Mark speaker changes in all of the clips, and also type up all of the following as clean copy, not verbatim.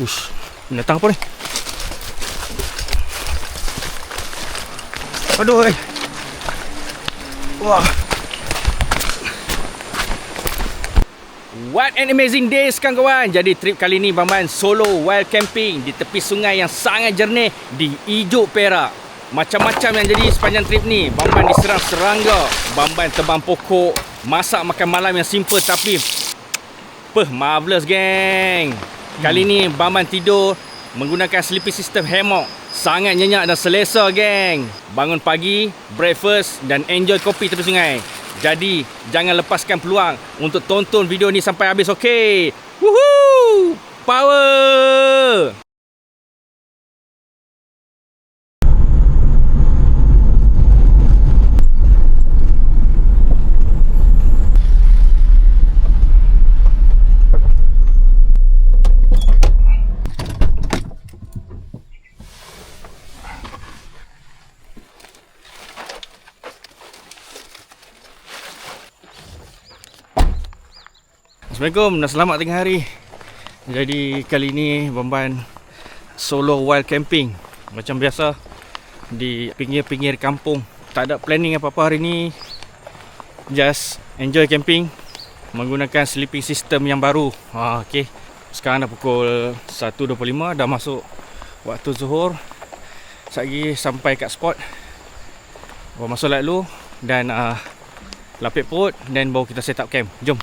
Speaker 1: Ush, binatang apa ni? Aduh, wah. What an amazing day kawan-kawan. Jadi trip kali ni Bamban solo wild camping di tepi sungai yang sangat jernih di Ijuk Perak. Macam-macam yang jadi sepanjang trip ni. Bamban diserang serangga, Bamban tebang pokok, masak makan malam yang simple tapi marvelous geng. Kali ni Bamban tidur menggunakan sleeping system hammock. Sangat nyenyak dan selesa geng. Bangun pagi, breakfast dan enjoy kopi tepi sungai. Jadi jangan lepaskan peluang untuk tonton video ni sampai habis, okey? Woohoo! Power! Assalamualaikum dan selamat tengah hari. Jadi kali ni Bamban solo wild camping macam biasa di pinggir-pinggir kampung. Tak ada planning apa-apa hari ni. Just enjoy camping menggunakan sleeping system yang baru. Okey. Sekarang dah pukul 1.25, dah masuk waktu zuhur. Sekejap lagi sampai kat spot. Bawa masuk light dulu dan lapik perut dan baru kita set up camp. Jom.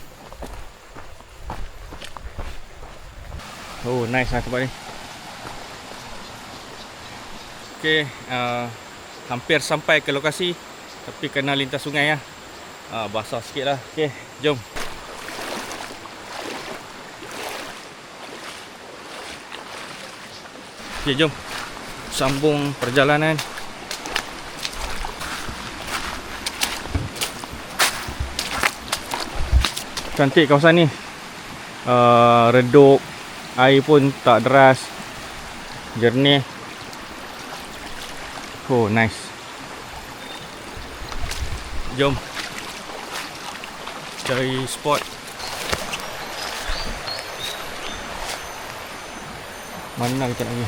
Speaker 1: Oh, nice lah tempat ni. Okay, hampir sampai ke lokasi tapi kena lintas sungai lah. Basah sikit lah. Okay, jom. Okay, jom sambung perjalanan. Cantik kawasan ni. Redup, air pun tak deras, jernih. Oh, nice. Jom cari spot. Mana kita lagi?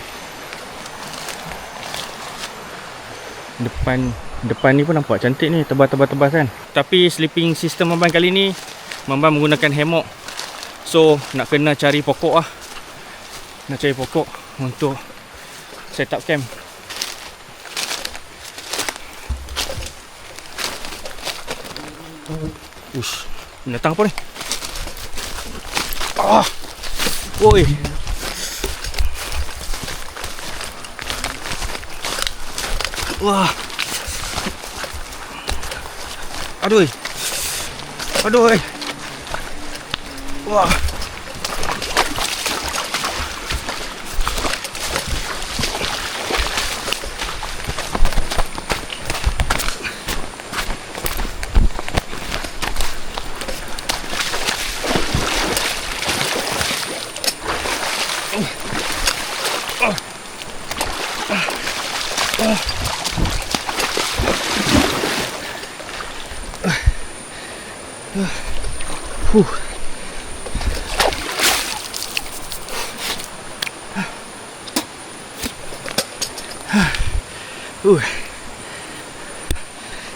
Speaker 1: Depan ni pun nampak cantik ni, tebas-tebas kan. Tapi sleeping system Bamban kali ni Bamban menggunakan hammock. So nak kena cari pokok lah. Nak cari pokok untuk set up camp. Ush, binatang apa ni? Oi. Wah. Aduh. Wah.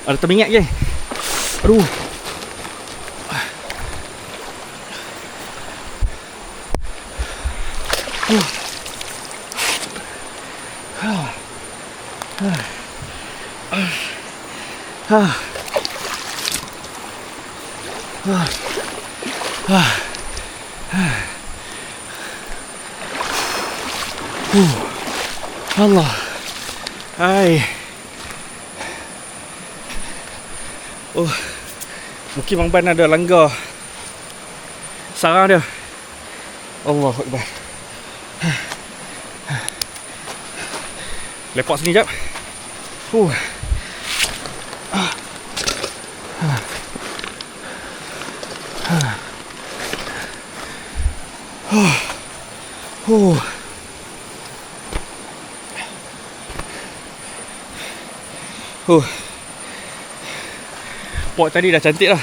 Speaker 1: Ada termingat ke? Aduh. Allah. Hai. Oh, mungkin Bamban ada langgar sarang dia. Allahu Akbar. Lepak sini jap. Spot tadi dah cantik lah.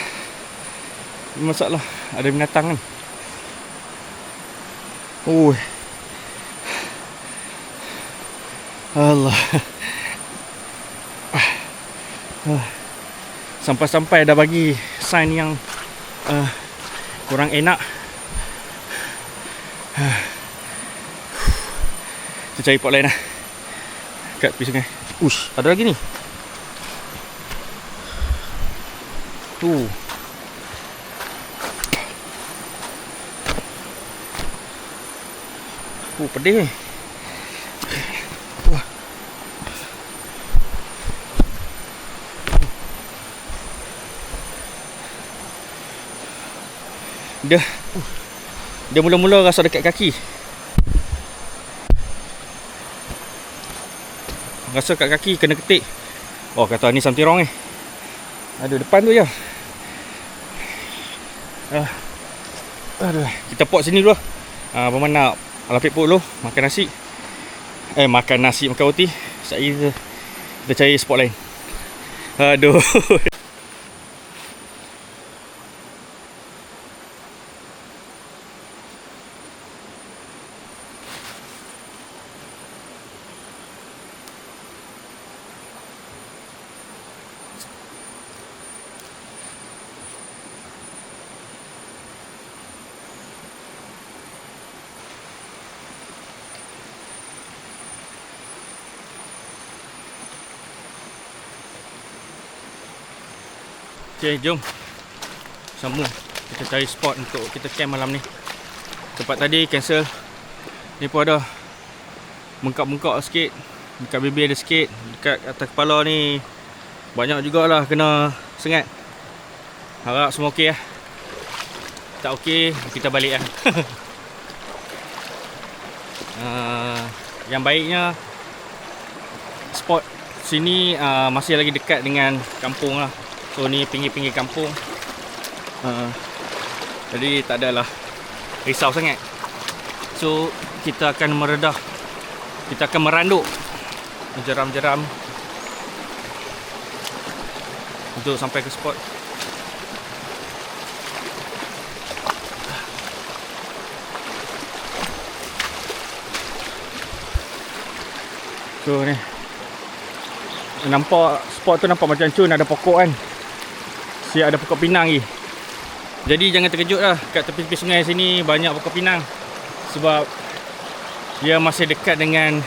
Speaker 1: Masalah ada binatang kan. Allah. Sampai-sampai dah bagi sign yang kurang enak. Kita cari pot lain lah kat tepi sungai. Ush, ada lagi ni. Tu. Pedih ni. Wah. Dia mula-mula rasa dekat kaki. Rasa kat kaki kena ketik. Oh, kata ni something wrong ni. Aduh, depan tu je. Aduh, kita pot sini dulu. Abang nak lapik perut dulu, makan nasi. Makan roti. Kita cari spot lain. Aduh. Okay, jom sambung. Kita cari spot untuk kita camp malam ni. Tempat tadi cancel. Ni pun ada bengkak-bengkak sikit. Dekat bibir ada sikit. Dekat atas kepala ni banyak jugalah kena sengat. Harap semua okey lah. Tak okey, kita balik lah. Yang baiknya spot sini masih lagi dekat dengan kampung lah. So ni pinggir-pinggir kampung. Jadi tak adalah risau sangat. So kita akan meredah. Kita akan meranduk jeram-jeram untuk sampai ke spot. So ni nampak spot tu nampak macam cun, ada pokok kan. Siap ada pokok pinang lagi. Jadi jangan terkejut lah, kat tepi-tepi sungai sini banyak pokok pinang. Sebab dia masih dekat dengan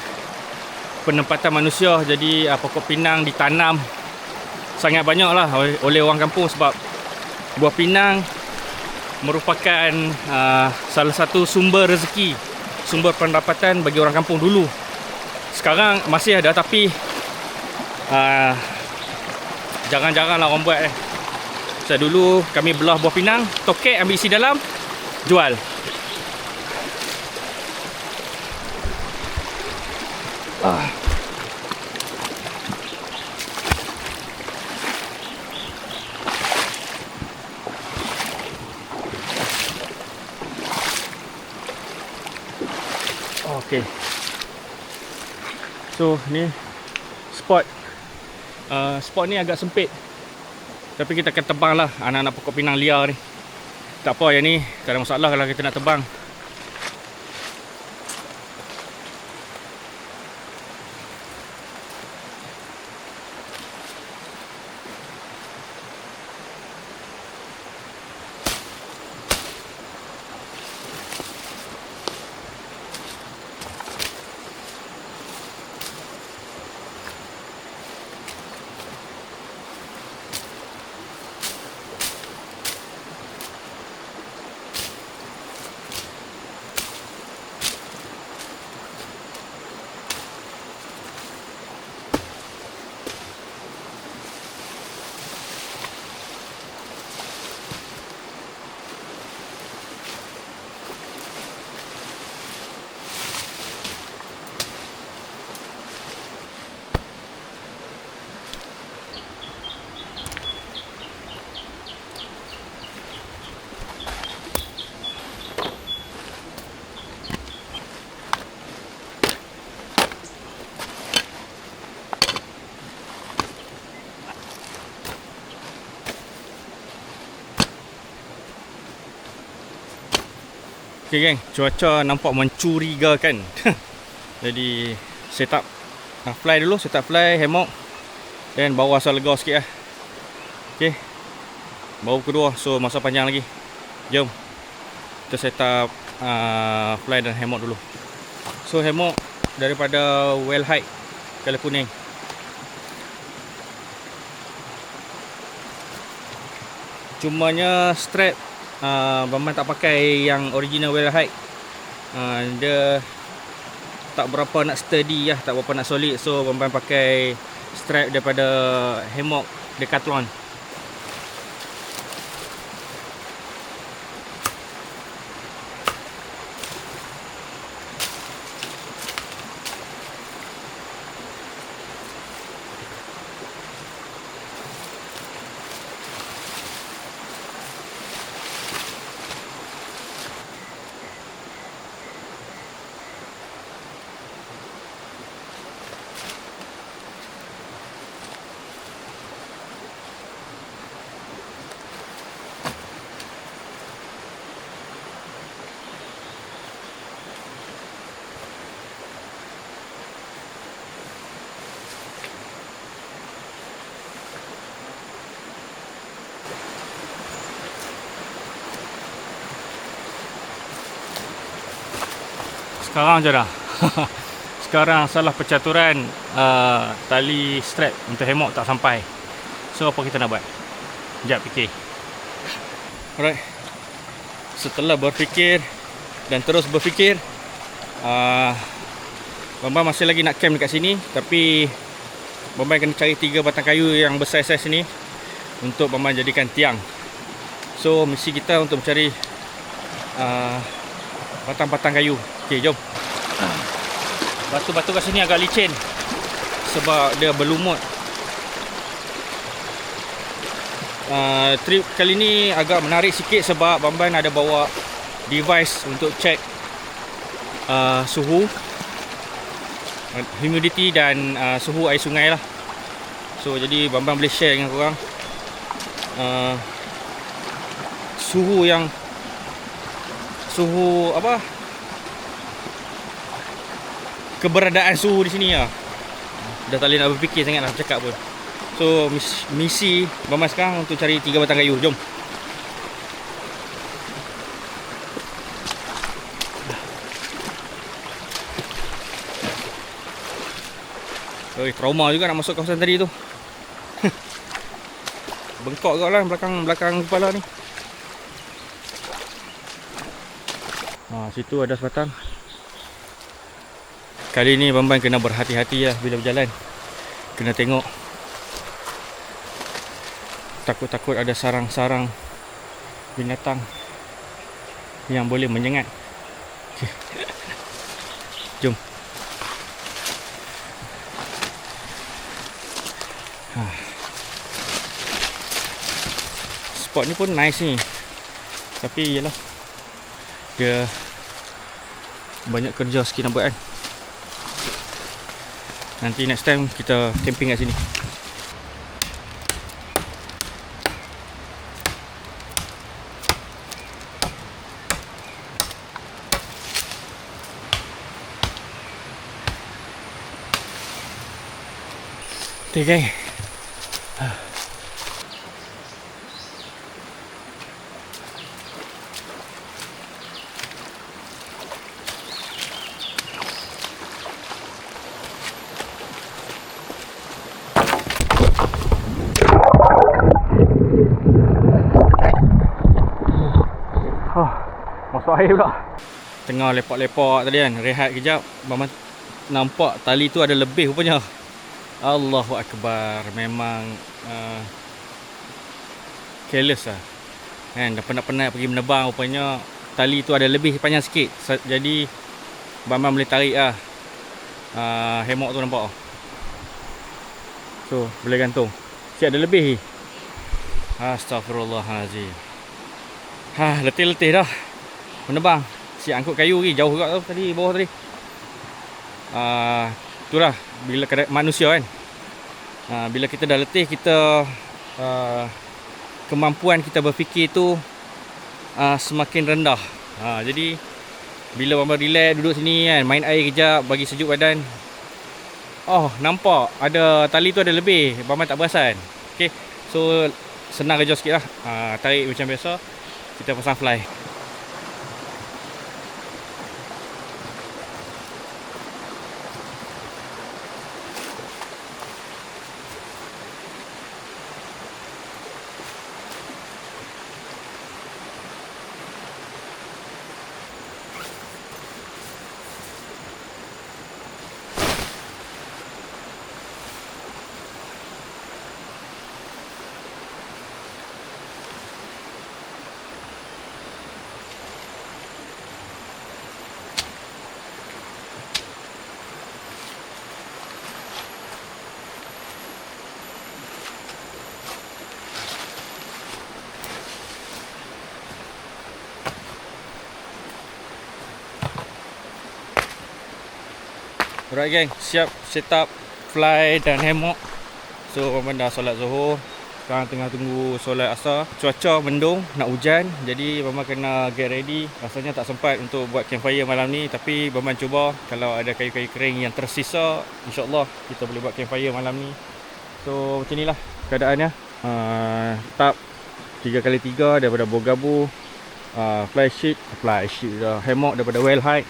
Speaker 1: penempatan manusia. Jadi pokok pinang ditanam sangat banyak lah oleh orang kampung. Sebab buah pinang merupakan salah satu sumber rezeki, sumber pendapatan bagi orang kampung dulu. Sekarang masih ada, tapi jarang-jarang lah orang buat So dulu kami belah buah pinang, tokek ambil isi dalam, jual. Okay. So ni spot. Spot ni agak sempit, tapi kita akan tebang lah anak-anak pokok pinang liar ni. Tak apa, yang ni tak ada masalah kalau kita nak tebang. Okay geng, cuaca nampak mencurigakan. Jadi setup Fly dulu, set up fly, hammock. Dan baru asal lega sikit lah. Okay, baru kedua, so masa panjang lagi. Jom kita set up fly dan hammock dulu. So hammock daripada Well Height Color kuning. Cumanya strap Bambang tak pakai yang original Well Height. Dia tak berapa nak sturdy lah, tak berapa nak solid. So Bambang pakai strap daripada hammock Decathlon. Sekarang je dah. Sekarang salah percaturan, tali strap untuk hammock tak sampai. So apa kita nak buat? Sekejap fikir. Alright, setelah berfikir dan terus berfikir, Bambang masih lagi nak camp dekat sini. Tapi Bambang kena cari 3 batang kayu yang besar saiz ni untuk Bambang jadikan tiang. So misi kita untuk mencari batang-batang kayu. Okey, jom. Batu-batu kat sini agak licin sebab dia berlumut. Trip kali ni agak menarik sikit sebab Bambang ada bawa device untuk check suhu, humidity dan suhu air sungai lah. So jadi Bambang boleh share dengan korang suhu apa, keberadaan suhu di sini lah. Dah tak boleh nak berfikir sangat nak cakap pun. So misi Bambang sekarang untuk cari 3 batang kayu. Jom. Trauma juga nak masuk kawasan tadi tu. Bengkok kau lah belakang kepala ni. Situ ada sebatang. Kali ni Bambang kena berhati-hati lah bila berjalan. Kena tengok. Takut-takut ada sarang-sarang binatang yang boleh menyengat. Okay. Jom. Spot ni pun nice ni. Tapi yalah, dia banyak kerja sikit nak buat kan. Nanti next time kita camping kat sini. Okay guys. Masuk air pula. Tengah lepak-lepak tadi kan, rehat kejap, Bambang nampak tali tu ada lebih rupanya. Allahu Akbar. Memang careless lah kan. Dah penat-penat pergi menebang, rupanya tali tu ada lebih panjang sikit. Jadi Bambang boleh tarik lah hammock tu, nampak. So boleh gantung. Si ada lebih. Astaghfirullahalazim. Letih-letih dah menebang. Si angkut kayu ni jauh juga tu tadi, bawah tadi. Itulah bila manusia kan, bila kita dah letih, kita kemampuan kita berfikir tu semakin rendah. Jadi bila Bambang relax duduk sini kan, main air kejap, bagi sejuk badan, Oh, nampak ada tali tu ada lebih. Abang tak perasan. Okay, so senang kerja sikit lah. Tarik macam biasa. Kita pasang fly. Alright geng, siap set up fly dan hammock. So abang dah solat Zuhur. Sekarang tengah tunggu solat Asar. Cuaca mendung, nak hujan. Jadi abang kena get ready. Rasanya tak sempat untuk buat campfire malam ni, tapi abang cuba kalau ada kayu-kayu kering yang tersisa, insya-Allah kita boleh buat campfire malam ni. So macam inilah keadaannya. Tap 3x3 daripada Bogabu. Fly sheet hammock daripada Well Height.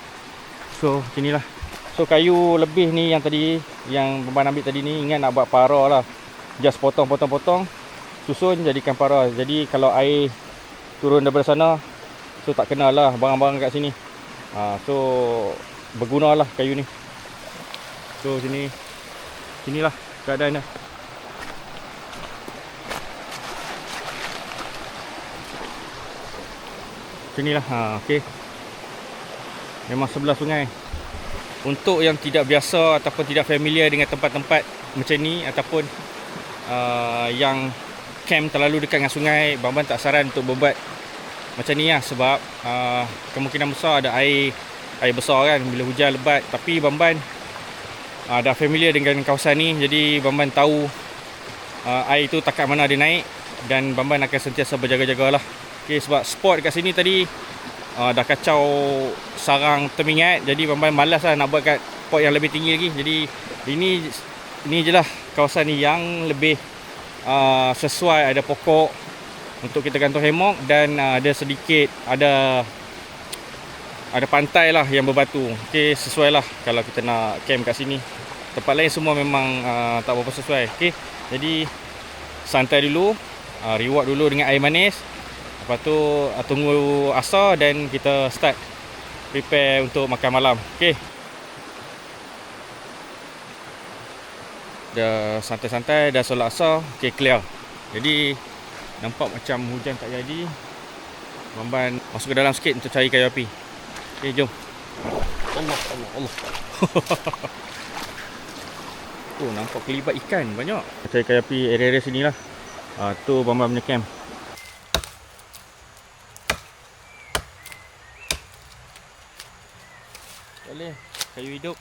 Speaker 1: So macam inilah. So kayu lebih ni yang tadi, yang abang ambil tadi ni, ingat nak buat para lah. Just potong, susun jadikan para. Jadi kalau air turun daripada sana, so tak kena lah barang-barang kat sini. So berguna lah kayu ni. So sinilah keadaannya. Sinilah, okey. Memang sebelah sungai. Untuk yang tidak biasa ataupun tidak familiar dengan tempat-tempat macam ni, ataupun yang camp terlalu dekat dengan sungai, Bang tak saran untuk berbuat macam ni lah. Sebab kemungkinan besar ada air besar kan bila hujan lebat. Tapi Bang dah familiar dengan kawasan ni, jadi Bang tahu air tu takat mana dia naik, dan Bang akan sentiasa berjaga-jaga lah. Okay, sebab spot dekat sini tadi dah kacau sarang termingat, jadi Bang malas lah nak buat kat spot yang lebih tinggi lagi. Jadi ini je lah kawasan ni yang lebih sesuai. Ada pokok untuk kita gantung hammock, dan ada sedikit ada pantai lah yang berbatu. Okay, sesuai lah kalau kita nak camp kat sini. Tempat lain semua memang tak berapa sesuai. Okay, jadi santai dulu, reward dulu dengan air manis. Lepas tu tunggu asar dan kita start prepare untuk makan malam. Okay, dah santai-santai, dah solat asar. Okay, clear. Jadi nampak macam hujan tak jadi. Bang masuk ke dalam sikit untuk cari kayu api. Okay, jom. Allah. Oh, nampak kelibat ikan banyak. Cari kayu api area-area sini lah. Tu Bang punya camp. Boleh, kayu hidup.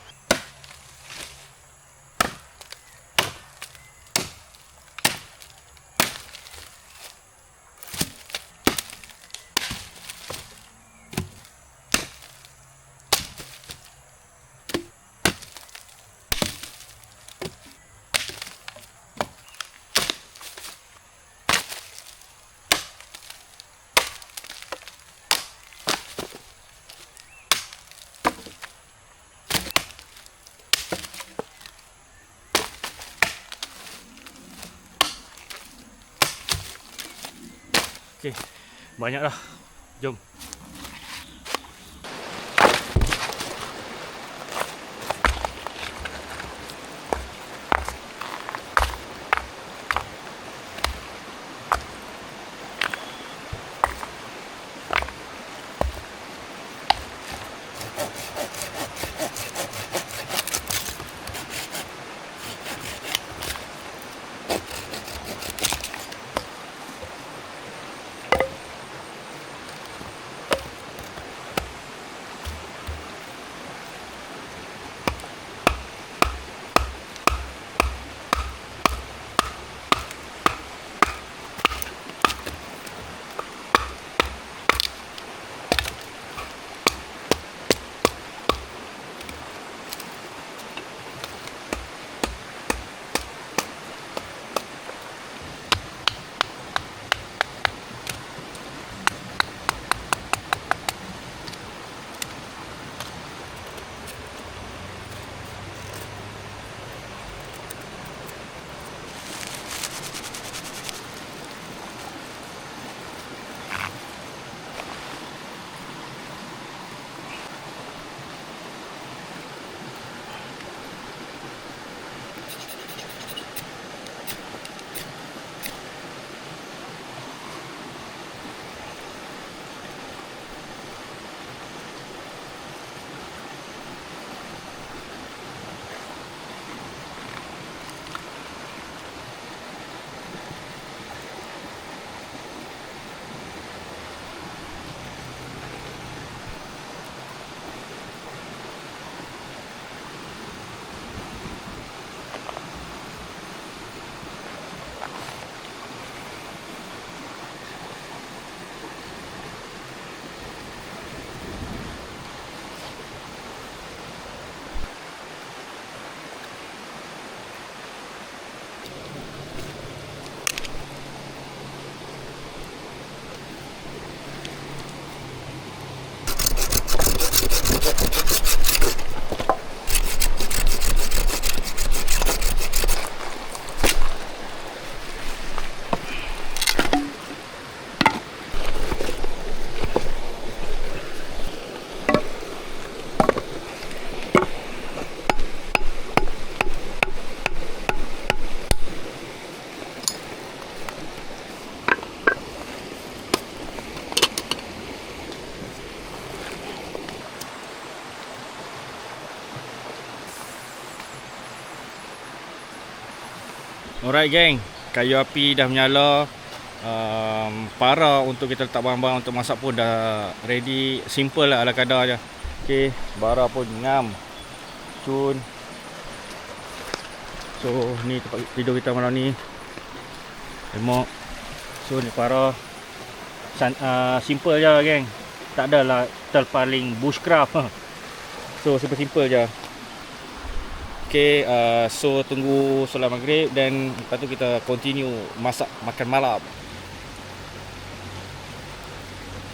Speaker 1: Okey, banyak dah. Jom. Alright geng, kayu api dah menyala. Para untuk kita letak barang-barang untuk masak pun dah ready. Simple lah, ala kadar je. Okay, bara pun ngam, cun. So ni tempat tidur kita malam ni. Remok. So ni para simple je geng. Tak adalah terpaling bushcraft. So simple je. Okay, so tunggu solat maghrib dan lepas tu kita continue masak makan malam.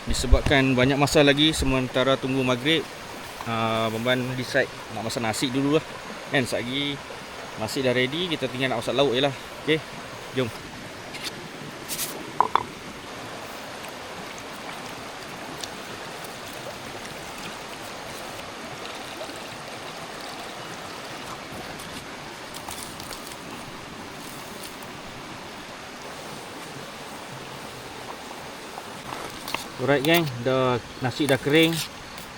Speaker 1: Disebabkan banyak masa lagi sementara tunggu maghrib, Bamban decide nak masak nasi dulu lah. Kan sekejap lagi nasi dah ready, kita tinggal nak masak lauk je lah. Okay, jom. Alright geng, nasi dah kering.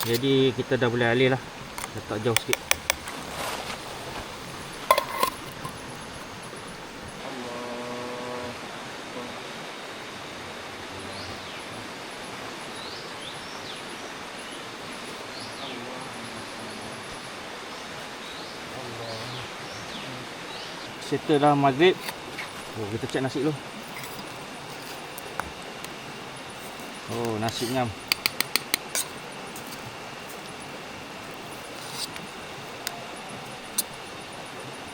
Speaker 1: Jadi kita dah boleh alih lah. Letak jauh sikit. Settle dah maghrib. Kita cek nasi dulu. Nasi ngam.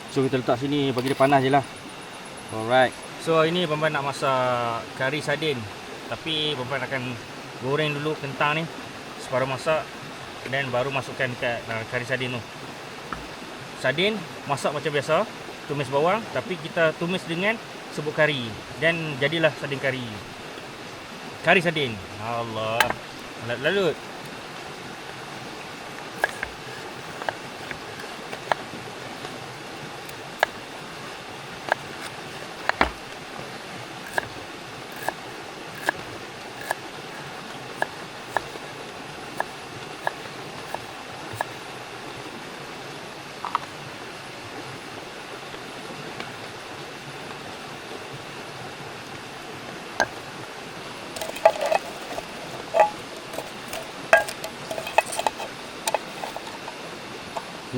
Speaker 1: So kita letak sini bagi dia panas je lah. Alright. So hari ni Bamban nak masak kari sardin. Tapi Bamban akan goreng dulu kentang ni separuh masak, dan baru masukkan dekat kari sardin tu. Sardin masak macam biasa, tumis bawang, tapi kita tumis dengan serbuk kari dan jadilah sardin kari. Kari sardin. Allah. Lalut.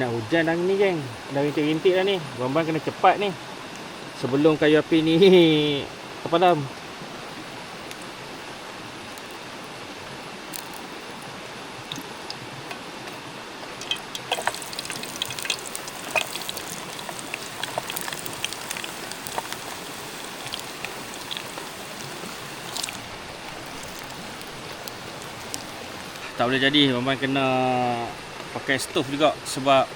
Speaker 1: Nak hujan dah ni geng. Dah rintik-rintik dah ni. Bamban kena cepat ni sebelum kayu api ni terpadam. Tak boleh jadi, Bamban kena pakai stove juga sebab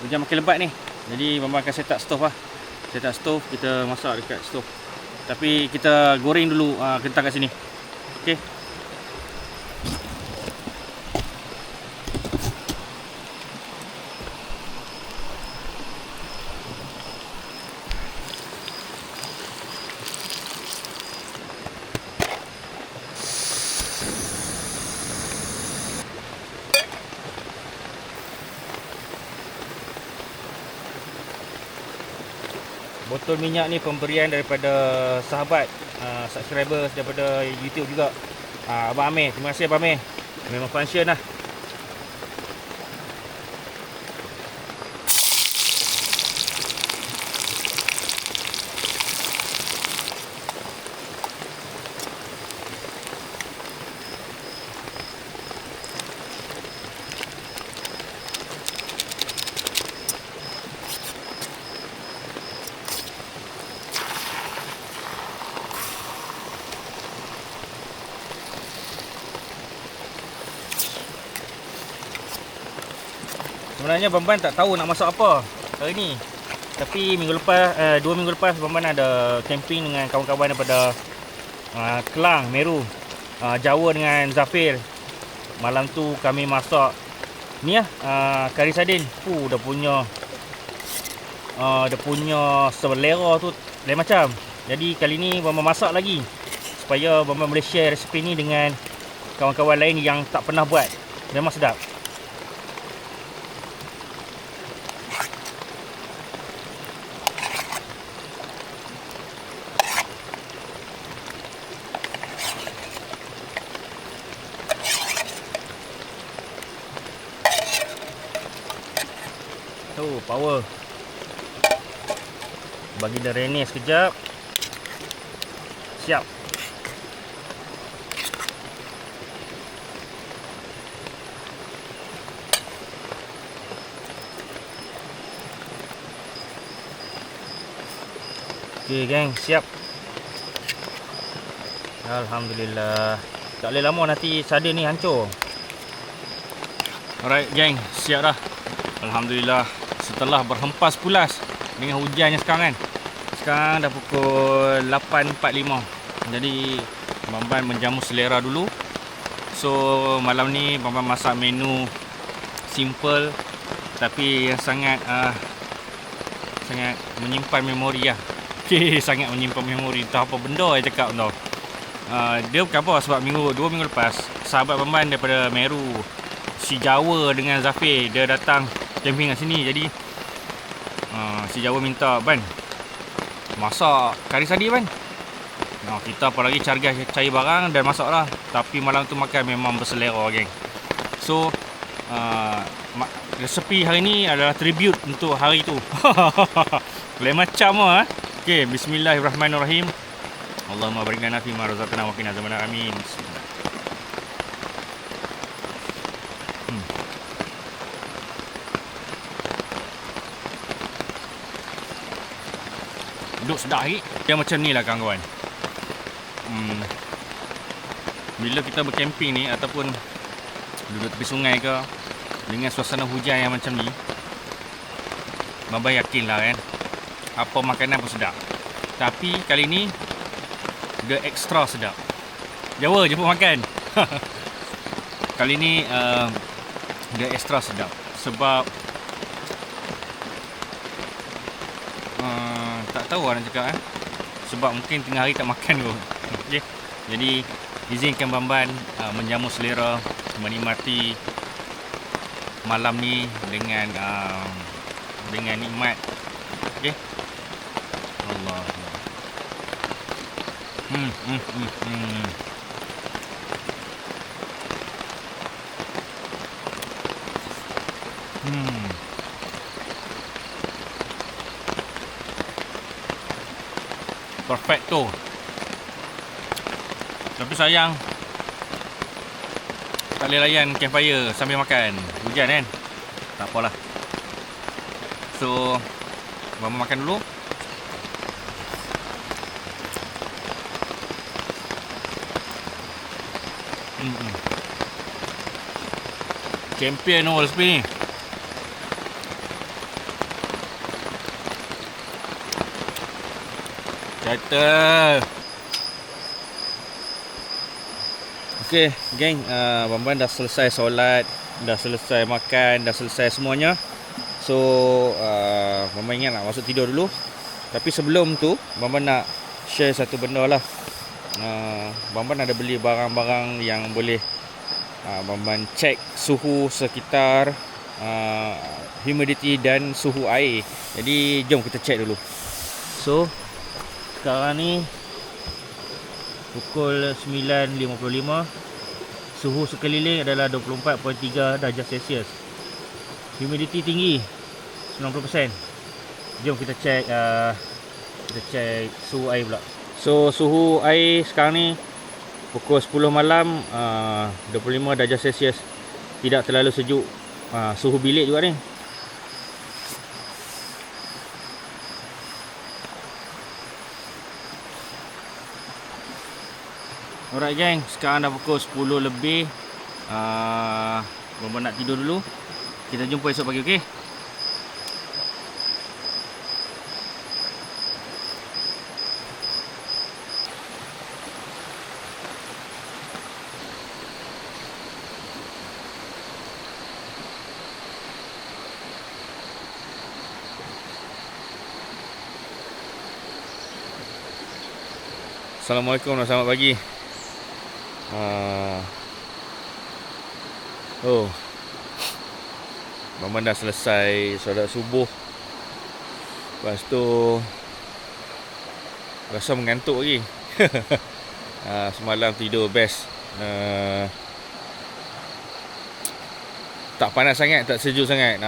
Speaker 1: hujan makin lebat ni. Jadi Bamban akan set up stove lah. Set up stove, kita masak dekat stove. Tapi kita goreng dulu kentang kat sini. Okey. Botol minyak ni pemberian daripada sahabat, subscribers daripada YouTube juga, Abang Amir. Terima kasih Abang Amir, memang function lah. Sebenarnya Bamban tak tahu nak masak apa hari ni. Tapi minggu lepas, 2 minggu lepas Bamban ada camping dengan kawan-kawan daripada Kelang, Meru, Jawa dengan Zafir. Malam tu kami masak ni lah, kari sardin. Dah punya selera tu lain macam. Jadi kali ni Bamban masak lagi supaya Bamban boleh share resipi ni dengan kawan-kawan lain yang tak pernah buat. Memang sedap. Power. Bagi dia renes sekejap. Siap. Okey geng, siap. Alhamdulillah. Tak boleh lama nanti sardin ni hancur. Alright geng, siap dah. Alhamdulillah, setelah berhempas pulas dengan hujannya sekarang kan. Sekarang dah pukul 8.45. Jadi Bamban menjamu selera dulu. So malam ni Bamban masak menu simple tapi yang sangat sangat menyimpan memori lah. Okay, sangat menyimpan memori. Entah apa benda saya cakap tau. Dia bukan apa sebab 2 minggu lepas sahabat Bamban daripada Meru, si Jawa dengan Zafir, dia datang camping kat sini. Jadi si Jawa minta, "Ban, masak kari sadi Ban." Kita apa lagi cari barang dan masak lah. Tapi malam tu makan memang berselera geng. So resepi hari ni adalah tribute untuk hari tu. Lain macam lah. Okay, bismillahirrahmanirrahim. Allahumma barik lana fi ma razaqtana wa qina azabannar. Amin. Bismillah. Duduk sedap lagi. Dia macam ni lah kawan-kawan. Bila kita bercamping ni ataupun duduk tepi sungai ke dengan suasana hujan yang macam ni, Bamban yakin lah kan, apa makanan pun sedap. Tapi kali ni dia extra sedap. Jawa je pun makan. Kali ni dia extra sedap sebab tak tahu lah nak cakap sebab mungkin tengah hari tak makan pun. Okay. Jadi izinkan Bamban menjamu selera, menikmati malam ni dengan nikmat. Okay. Allah. Perfecto. Tapi sayang tak boleh layan campfire sambil makan. Hujan kan. Tak apalah. So Bamban makan dulu. Champion all speed ni. Kata. Okay geng, Bamban dah selesai solat, dah selesai makan, dah selesai semuanya. So Bamban ingat nak masuk tidur dulu. Tapi sebelum tu Bamban nak share satu benda lah. Bamban ada beli barang-barang yang boleh Bamban cek suhu sekitar, humidity dan suhu air. Jadi jom kita cek dulu. So sekarang ni pukul 9.55. Suhu sekeliling adalah 24.3 darjah Celsius. Humidity tinggi 90%. Jom kita cek suhu air pula. So suhu air sekarang ni pukul 10 malam 25 darjah Celsius. Tidak terlalu sejuk. Suhu bilik juga ni. Alright geng, sekarang dah pukul 10 lebih. Bamban nak tidur dulu. Kita jumpa esok pagi, okey? Assalamualaikum dan selamat pagi. Bamban dah selesai solat subuh. Lepas tu rasa mengantuk lagi. Semalam tidur best. Tak panas sangat, tak sejuk sangat.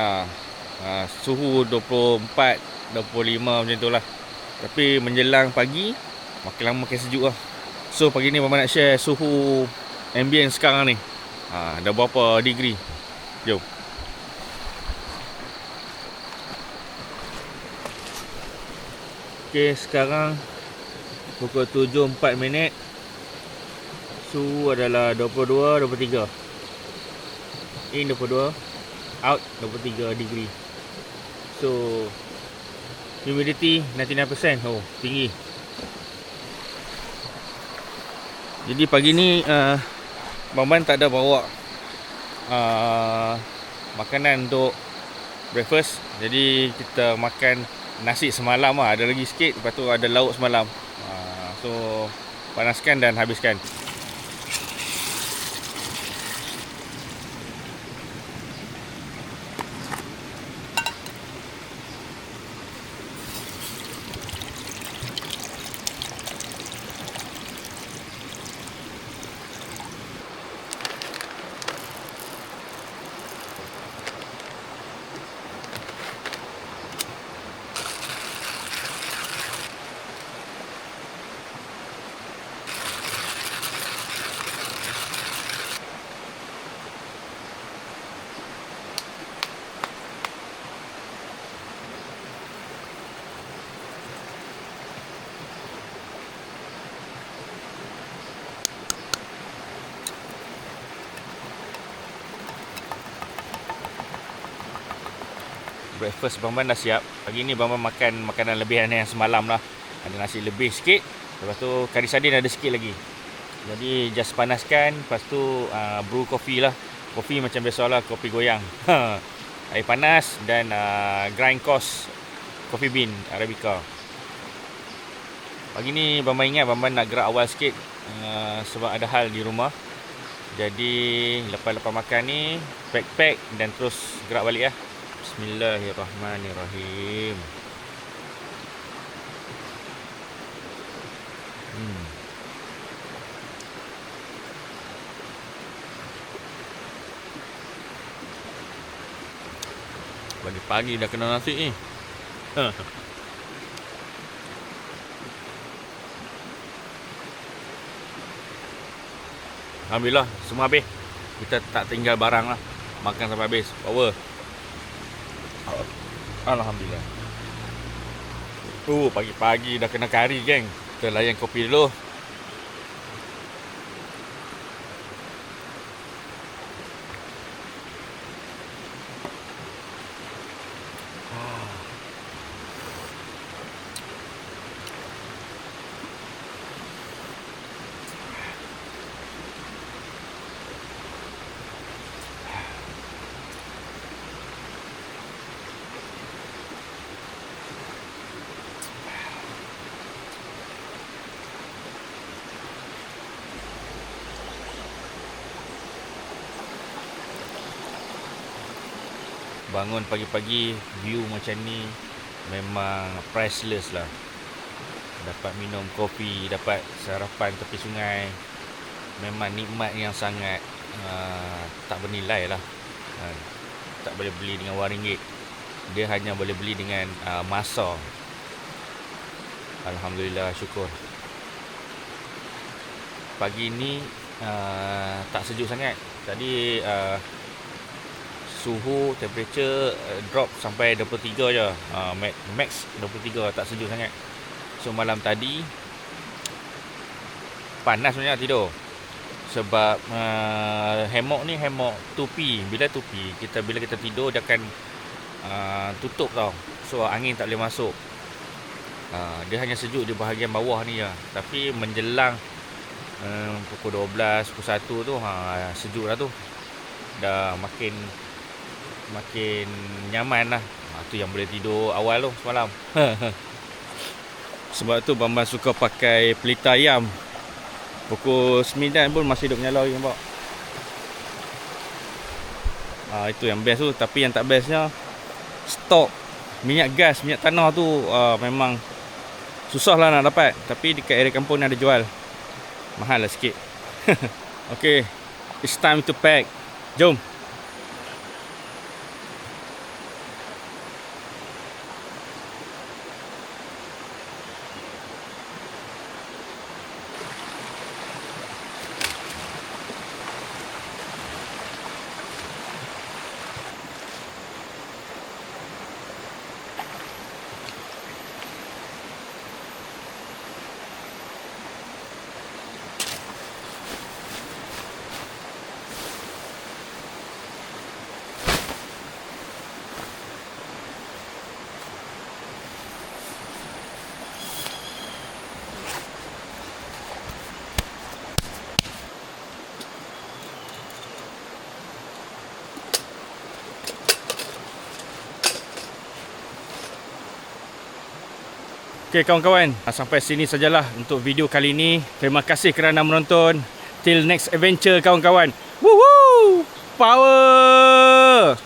Speaker 1: Suhu 24, 25 macam tu lah. Tapi menjelang pagi makin lama makin sejuk lah. So pagi ni Bambang nak share suhu ambient sekarang ni. Dah berapa degree. Jom. Okay, sekarang pukul 7.04. Suhu adalah 22, 23. In 22, out 23 degree. So humidity 99%. Oh, tinggi. Jadi pagi ni Bambang tak ada bawa makanan untuk breakfast. Jadi kita makan nasi semalam lah. Ada lagi sikit. Lepas tu ada lauk semalam. So panaskan dan habiskan. Breakfast Bambang dah siap. Pagi ni Bambang makan makanan lebihan yang semalam lah. Ada nasi lebih sikit. Lepas tu kari sardin ada sikit lagi. Jadi just panaskan. Lepas tu brew kopi lah. Kopi macam biasa lah, kopi goyang. Air panas dan grind coarse coffee bean Arabica. Pagi ni Bambang ingat Bambang nak gerak awal sikit sebab ada hal di rumah. Jadi lepas-lepas makan ni pack dan terus gerak balik lah. Bismillahirrahmanirrahim. Pagi-pagi dah kena nasi ni. Alhamdulillah semua habis. Kita tak tinggal barang lah. Makan sampai habis. Power. Alhamdulillah. Pagi-pagi dah kena kari, geng. Kita layan kopi dulu. Bangun pagi-pagi view macam ni memang priceless lah. Dapat minum kopi, dapat sarapan tepi sungai. Memang nikmat yang sangat tak bernilai lah. Tak boleh beli dengan wang ringgit. Dia hanya boleh beli dengan masa. Alhamdulillah, syukur. Pagi ni tak sejuk sangat. Tadi suhu, temperature drop sampai 23 je. Max 23, tak sejuk sangat. So malam tadi panas sebenarnya tidur. Sebab hammock ni hammock tupi. Bila tupi, bila kita tidur dia akan tutup tau. So angin tak boleh masuk. Dia hanya sejuk di bahagian bawah ni je. Tapi menjelang pukul 12, pukul 1 tu sejuk lah tu. Dah makin nyaman lah. Tu yang boleh tidur awal tu semalam. Sebab tu Bambang suka pakai pelita ayam. Pukul 9 pun masih duduk menyala lagi, nampak? Itu yang best tu. Tapi yang tak bestnya, stok minyak gas, minyak tanah tu memang susah lah nak dapat. Tapi dekat area kampung ni ada jual. Mahal lah sikit. Okay, it's time to pack. Jom. Okey kawan-kawan, sampai sini sajalah untuk video kali ini. Terima kasih kerana menonton. Till next adventure kawan-kawan. Woohoo! Power!